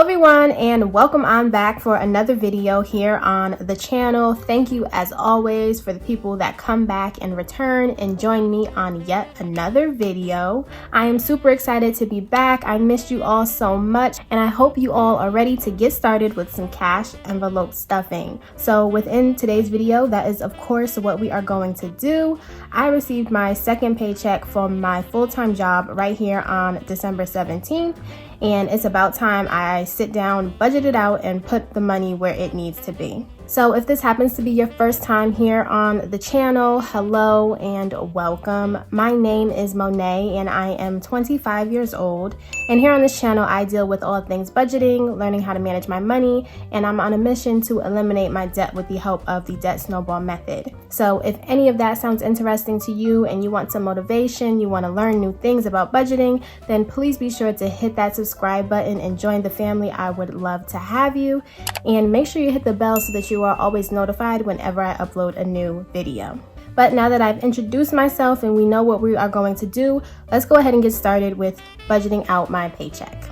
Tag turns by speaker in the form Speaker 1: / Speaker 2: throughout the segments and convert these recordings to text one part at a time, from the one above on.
Speaker 1: Hello everyone, and welcome on back for another video here on the channel. Thank you as always for the people that come back and return and join me on yet another video. I am super excited to be back. I missed you all so much, and I hope you all are ready to get started with some cash envelope stuffing. So within today's video, that is of course what we are going to do. I received my second paycheck from my full-time job right here on December 17th. And it's about time I sit down, budget it out, and put the money where it needs to be. So if this happens to be your first time here on the channel, hello and welcome. My name is Monet and I am 25 years old. And here on this channel, I deal with all things budgeting, learning how to manage my money, and I'm on a mission to eliminate my debt with the help of the debt snowball method. So if any of that sounds interesting to you and you want some motivation, you want to learn new things about budgeting, then please be sure to hit that subscribe button and join the family. I would love to have you. And make sure you hit the bell so that you are always notified whenever I upload a new video. But now that I've introduced myself and we know what we are going to do, let's go ahead and get started with budgeting out my paycheck.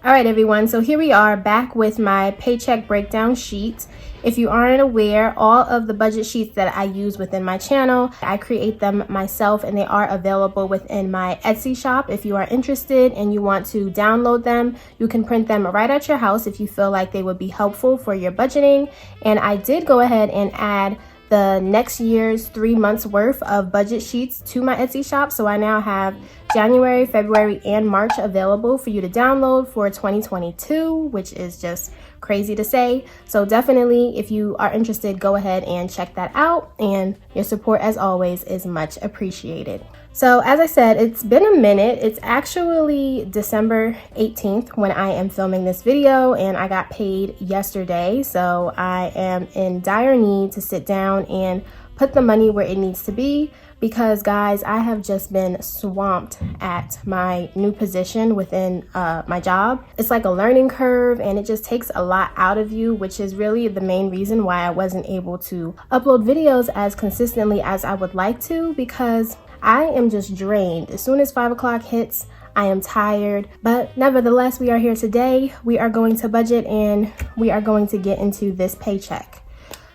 Speaker 1: All right, everyone, so here we are back with my paycheck breakdown sheet. If you aren't aware, all of the budget sheets that I use within my channel, I create them myself and they are available within my Etsy shop. If you are interested and you want to download them, you can print them right at your house if you feel like they would be helpful for your budgeting. And I did go ahead and add the next year's 3 months worth of budget sheets to my Etsy shop. So I now have January, February, and March available for you to download for 2022, which is just crazy to say. So definitely, if you are interested, go ahead and check that out. And your support, as always, is much appreciated. So as I said, it's been a minute. It's actually December 18th when I am filming this video, and I got paid yesterday. So I am in dire need to sit down and put the money where it needs to be, because guys, I have just been swamped at my new position within my job. It's like a learning curve and it just takes a lot out of you, which is really the main reason why I wasn't able to upload videos as consistently as I would like to, because I am just drained. As soon as 5 o'clock hits, I am tired, but nevertheless, we are here today. We are going to budget and we are going to get into this paycheck.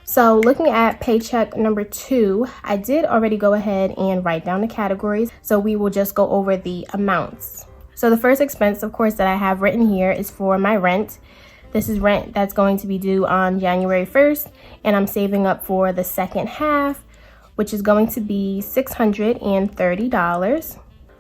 Speaker 1: So looking at paycheck number 2, I did already go ahead and write down the categories. So we will just go over the amounts. So the first expense, of course, that I have written here is for my rent. This is rent that's going to be due on January 1st, and I'm saving up for the second half, which is going to be $630.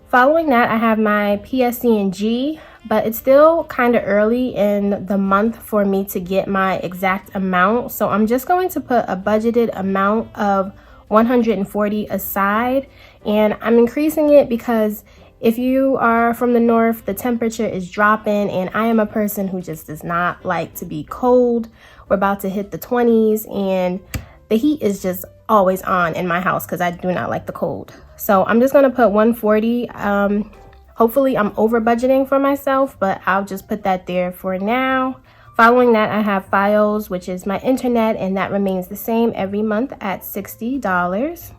Speaker 1: Following that, I have my PSC&G, but it's still kind of early in the month for me to get my exact amount. So I'm just going to put a budgeted amount of $140 aside, and I'm increasing it because if you are from the north, the temperature is dropping, and I am a person who just does not like to be cold. We're about to hit the 20s, and the heat is just always on in my house because I do not like the cold. So I'm just going to put 140. Hopefully I'm over budgeting for myself, but I'll just put that there for now. Following that, I have files, which is my internet, and that remains the same every month at $60.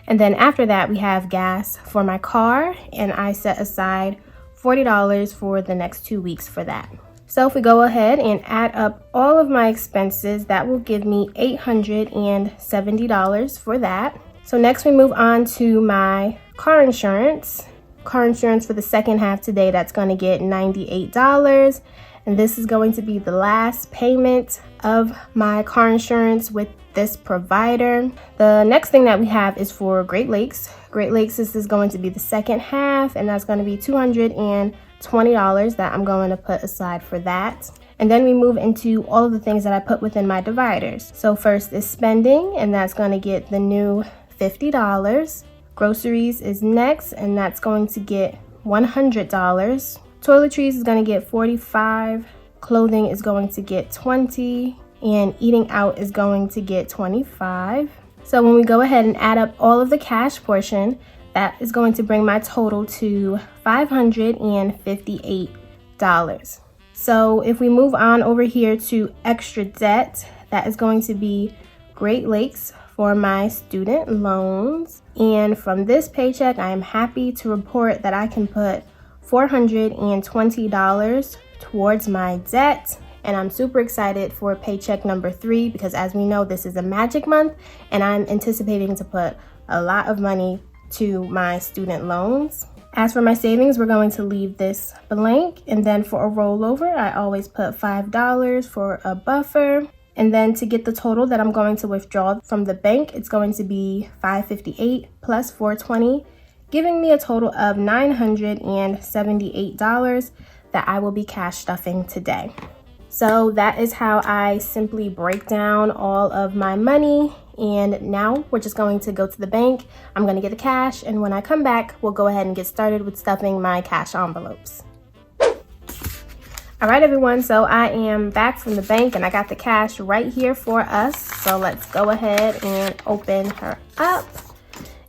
Speaker 1: And then after that, we have gas for my car, and I set aside $40 for the next 2 weeks for that. So if we go ahead and add up all of my expenses, that will give me $870 for that. So next we move on to my car insurance. Car insurance for the second half today, that's going to get $98. And this is going to be the last payment of my car insurance with this provider. The next thing that we have is for Great Lakes. Great Lakes, this is going to be the second half, and that's going to be $220 that I'm going to put aside for that. And then we move into all of the things that I put within my dividers. So first is spending, and that's going to get the new $50. Groceries is next, and that's going to get $100. Toiletries is going to get $45. Clothing is going to get $20. And eating out is going to get $25. So when we go ahead and add up all of the cash portion, that is going to bring my total to $558. So if we move on over here to extra debt, that is going to be Great Lakes for my student loans. And from this paycheck, I am happy to report that I can put $420 towards my debt. And I'm super excited for paycheck number 3 because as we know, this is a magic month and I'm anticipating to put a lot of money to my student loans. As for my savings, we're going to leave this blank. And then for a rollover, I always put $5 for a buffer. And then to get the total that I'm going to withdraw from the bank, it's going to be $558 plus $420, giving me a total of $978 that I will be cash stuffing today. So that is how I simply break down all of my money. And now we're just going to go to the bank. I'm going to get the cash. And when I come back, we'll go ahead and get started with stuffing my cash envelopes. All right, everyone. So I am back from the bank and I got the cash right here for us. So let's go ahead and open her up.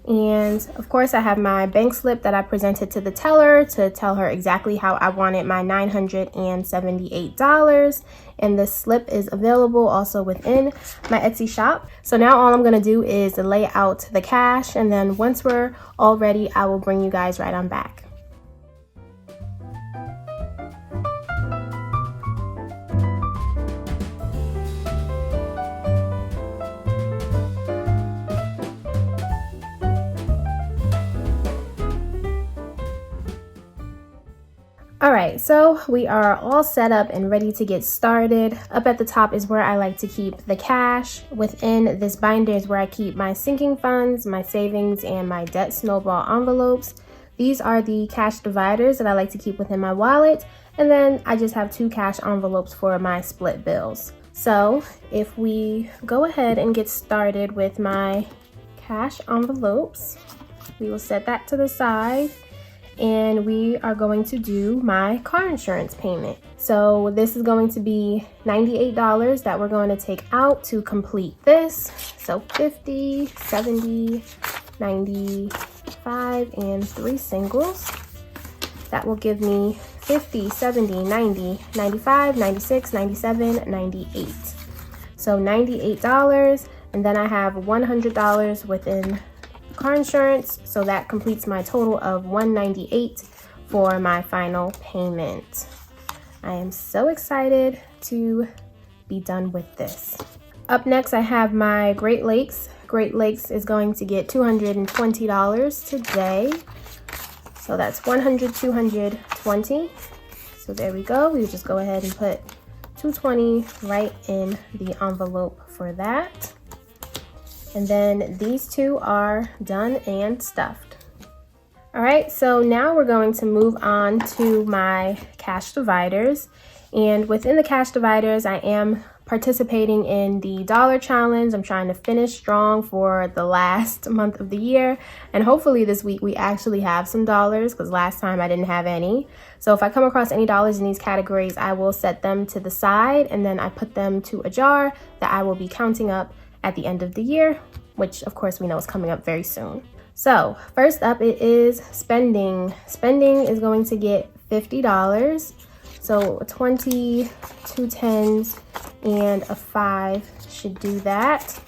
Speaker 1: And of course, I have my bank slip that I presented to the teller to tell her exactly how I wanted my $978. And this slip is available also within my Etsy shop. So now all I'm going to do is lay out the cash. And then once we're all ready, I will bring you guys right on back. All right, so we are all set up and ready to get started. Up at the top is where I like to keep the cash. Within this binder is where I keep my sinking funds, my savings, and my debt snowball envelopes. These are the cash dividers that I like to keep within my wallet. And then I just have 2 cash envelopes for my split bills. So if we go ahead and get started with my cash envelopes, we will set that to the side. And we are going to do my car insurance payment. So this is going to be $98 that we're going to take out to complete this. So 50, 70, 95, and 3 singles. That will give me 50, 70, 90, 95, 96, 97, 98. So $98, and then I have $100 within car insurance, so that completes my total of $198 for my final payment. I am so excited to be done with this. Up next, I have my Great Lakes. Great Lakes is going to get $220 today. So that's 100, 220. So there we go. We just go ahead and put 220 right in the envelope for that. And then these 2 are done and stuffed. All right, so now we're going to move on to my cash dividers. And within the cash dividers, I am participating in the dollar challenge. I'm trying to finish strong for the last month of the year. And hopefully this week we actually have some dollars because last time I didn't have any. So if I come across any dollars in these categories, I will set them to the side and then I put them to a jar that I will be counting up at the end of the year, which of course we know is coming up very soon. So first up, it is spending. Spending is going to get $50. So 20, 2 10s, and a 5 should do that.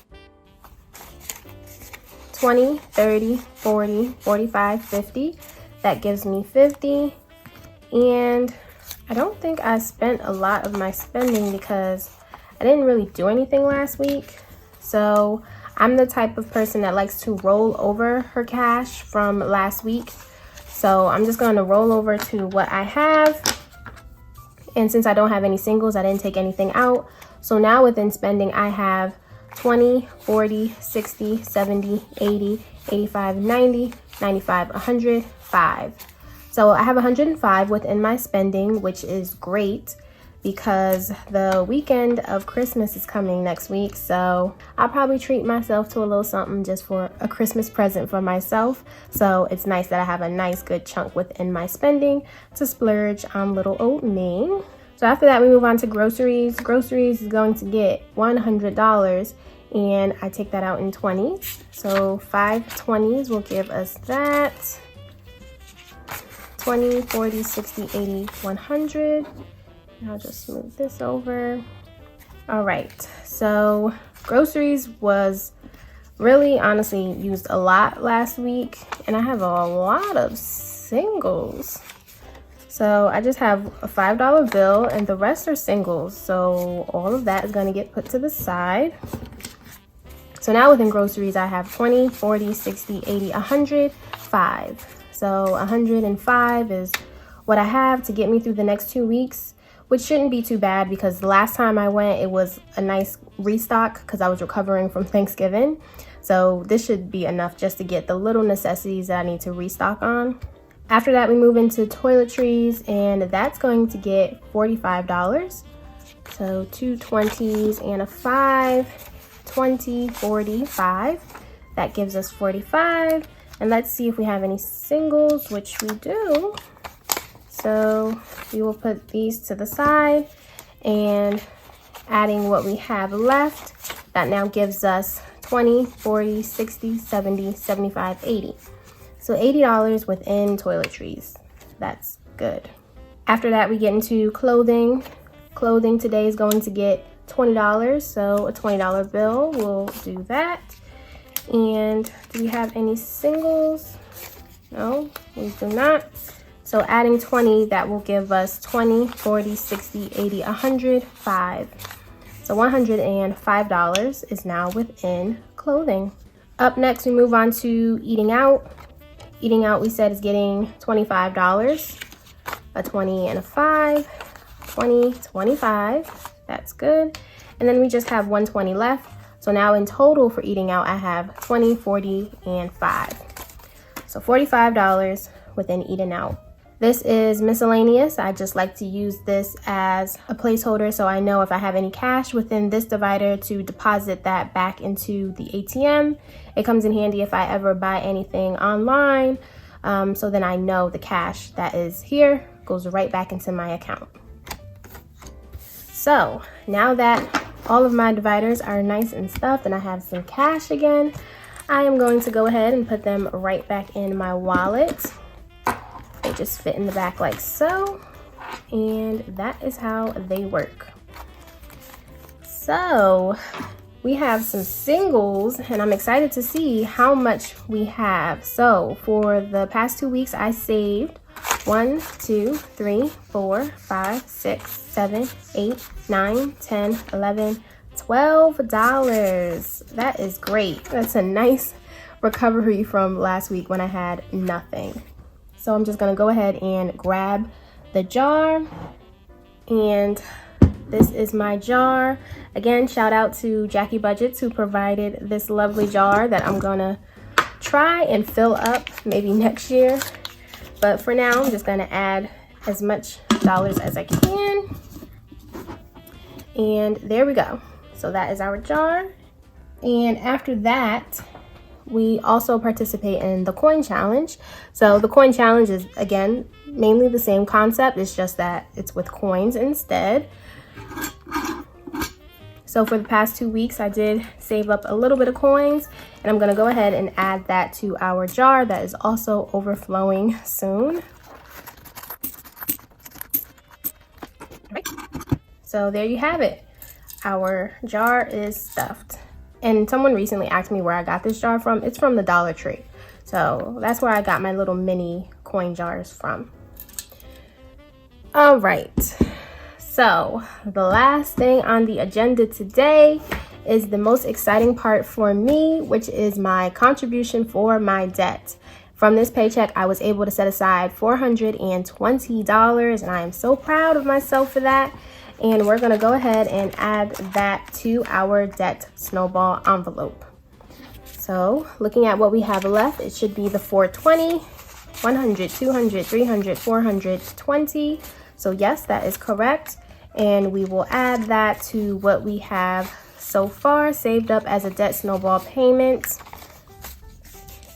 Speaker 1: 20, 30, 40, 45, 50. That gives me 50. And I don't think I spent a lot of my spending because I didn't really do anything last week. So I'm the type of person that likes to roll over her cash from last week. So I'm just going to roll over to what I have. And since I don't have any singles, I didn't take anything out. So now within spending, I have 20, 40, 60, 70, 80, 85, 90, 95, 100, 5. So I have 105 within my spending, which is great, because the weekend of Christmas is coming next week. So I'll probably treat myself to a little something just for a Christmas present for myself. So it's nice that I have a nice good chunk within my spending to splurge on little old me. So after that, we move on to groceries. Groceries is going to get $100 and I take that out in 20s. So 5 20s will give us that. 20, 40, 60, 80, 100. I'll just move this over. All right, so groceries was really honestly used a lot last week, and I have a lot of singles. So I just have a $5 bill and the rest are singles. So all of that is going to get put to the side. So now within groceries, I have 20, 40, 60, 80, 100, 5. So 105 is what I have to get me through the next 2 weeks, which shouldn't be too bad because the last time I went, it was a nice restock because I was recovering from Thanksgiving. So this should be enough just to get the little necessities that I need to restock on. After that, we move into toiletries, and that's going to get $45. So 2 20s and a 5, 20, 40, 5. That gives us 45. And let's see if we have any singles, which we do. So we will put these to the side and adding what we have left, that now gives us 20, 40, 60, 70, 75, 80. So $80 within toiletries. That's good. After that, we get into clothing. Clothing today is going to get $20, so a $20 bill will do that. And do we have any singles? No, we do not. So adding 20, that will give us 20, 40, 60, 80, 100, 5. So $105 is now within clothing. Up next, we move on to eating out. Eating out, we said, is getting $25, a 20 and a 5, 20, 25. That's good. And then we just have 120 left. So now in total for eating out, I have 20, 40, and 5. So $45 within eating out. This is miscellaneous. I just like to use this as a placeholder so I know if I have any cash within this divider to deposit that back into the ATM. It comes in handy if I ever buy anything online, so then I know the cash that is here goes right back into my account. So now that all of my dividers are nice and stuffed and I have some cash again, I am going to go ahead and put them right back in my wallet. They just fit in the back like so, and that is how they work. So we have some singles, and I'm excited to see how much we have. So for the past 2 weeks, I saved 1, 2, 3, 4, 5, 6, 7, 8, 9, 10, 11, $12. That is great. That's a nice recovery from last week when I had nothing. So I'm just gonna go ahead and grab the jar, and this is my jar. Again, shout out to Jackie Budgets who provided this lovely jar that I'm gonna try and fill up maybe next year. But for now, I'm just gonna add as much dollars as I can. And there we go. So that is our jar. And after that, we also participate in the coin challenge. So the coin challenge is, again, mainly the same concept. It's just that it's with coins instead. So for the past 2 weeks, I did save up a little bit of coins, and I'm gonna go ahead and add that to our jar that is also overflowing soon. So there you have it. Our jar is stuffed. And someone recently asked me where I got this jar from. It's from the Dollar Tree. So that's where I got my little mini coin jars from. All right. So the last thing on the agenda today is the most exciting part for me, which is my contribution for my debt. From this paycheck, I was able to set aside $420, and I am so proud of myself for that. And we're gonna go ahead and add that to our debt snowball envelope. So looking at what we have left, it should be the 420, 100, 200, 300, 420. So yes, that is correct. And we will add that to what we have so far saved up as a debt snowball payment.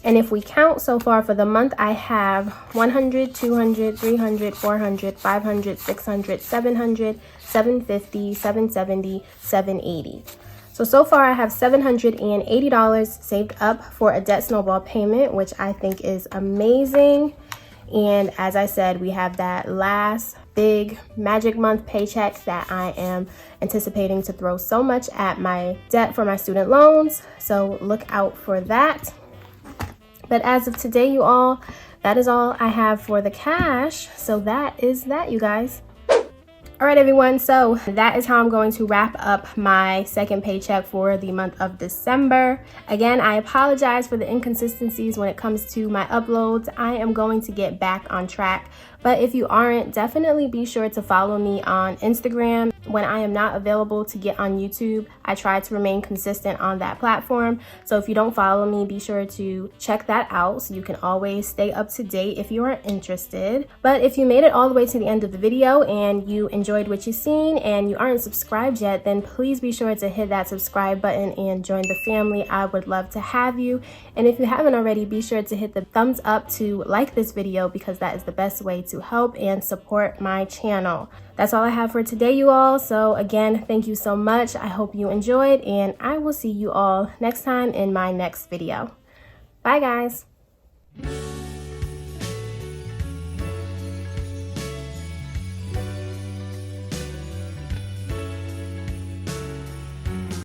Speaker 1: And if we count so far for the month, I have 100, 200, 300, 400, 500, 600, 700, 750, 770, 780. So far I have $780 saved up for a debt snowball payment, which I think is amazing. And as I said, we have that last big magic month paycheck that I am anticipating to throw so much at my debt for my student loans. So look out for that. But as of today, you all, that is all I have for the cash. So that is that, you guys. All right, everyone, so that is how I'm going to wrap up my second paycheck for the month of December. Again, I apologize for the inconsistencies when it comes to my uploads. I am going to get back on track. But if you aren't, definitely be sure to follow me on Instagram. When I am not available to get on YouTube, I try to remain consistent on that platform. So if you don't follow me, be sure to check that out so you can always stay up to date if you are interested. But if you made it all the way to the end of the video and you enjoyed what you've seen and you aren't subscribed yet, then please be sure to hit that subscribe button and join the family. I would love to have you. And if you haven't already, be sure to hit the thumbs up to like this video, because that is the best way to help and support my channel. That's all I have for today, you all. So again, thank you so much. I hope you enjoyed, and I will see you all next time in my next video. Bye, guys.